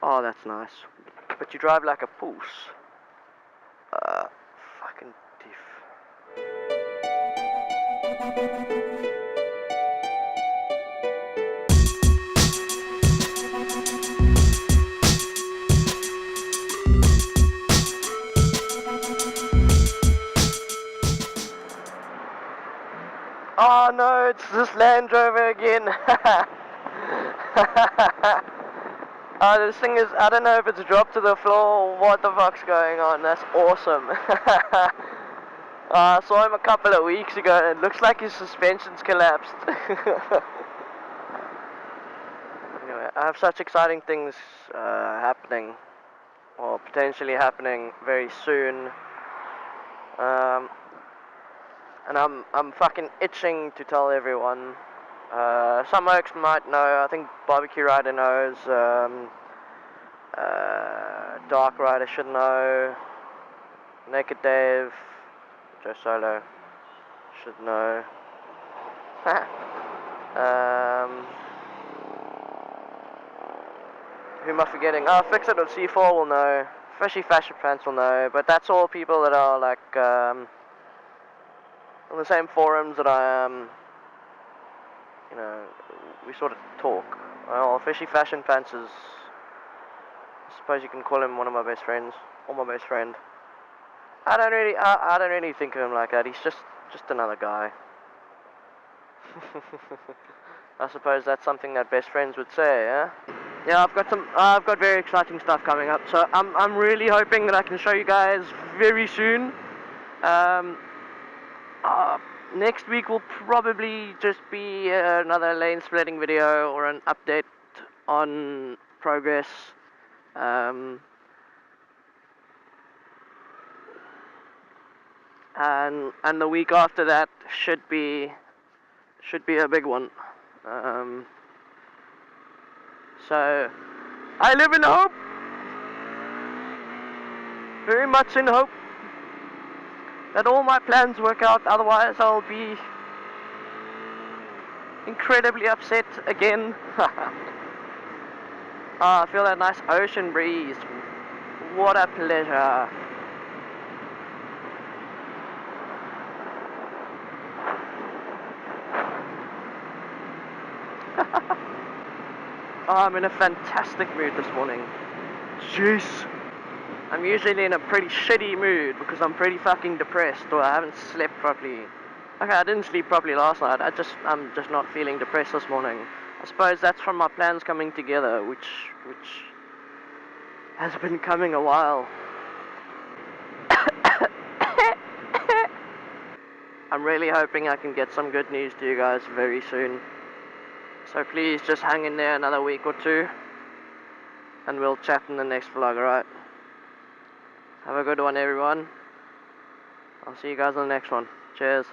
Oh, that's nice. But you drive like a puss. Fucking tief. Oh no, it's this Land Rover again. This thing is, I don't know if it's dropped to the floor or what the fuck's going on. That's awesome. I saw him a couple of weeks ago and it looks like his suspension's collapsed. Anyway, I have such exciting things happening, or potentially happening very soon. And I'm fucking itching to tell everyone. Some folks might know. I think BBQ Rider knows. Dark Rider should know. NakedDave, Joe Solo should know. Who am I forgetting? Oh, Fix It of C4 will know. Fishy Fashion Pants will know. But that's all people that are like on the same forums that I am. You know, we sort of talk. Well, Fishy Fashion Pants is, I suppose you can call him one of my best friends, or my best friend. I don't really think of him like that. He's just another guy. I suppose that's something that best friends would say, yeah. Yeah, I've got very exciting stuff coming up. So I'm really hoping that I can show you guys very soon. Next week will probably just be another lane splitting video or an update on progress. And the week after that should be a big one. So I live in hope, very much in hope that all my plans work out. Otherwise I'll be incredibly upset again. I feel that nice ocean breeze. What a pleasure. Oh, I'm in a fantastic mood this morning. Jeez. I'm usually in a pretty shitty mood because I'm pretty fucking depressed or I haven't slept properly. Okay, I didn't sleep properly last night. I'm just not feeling depressed this morning. I suppose that's from my plans coming together, which has been coming a while. I'm really hoping I can get some good news to you guys very soon. So please just hang in there another week or two and we'll chat in the next vlog, alright? Have a good one, everyone. I'll see you guys on the next one. Cheers.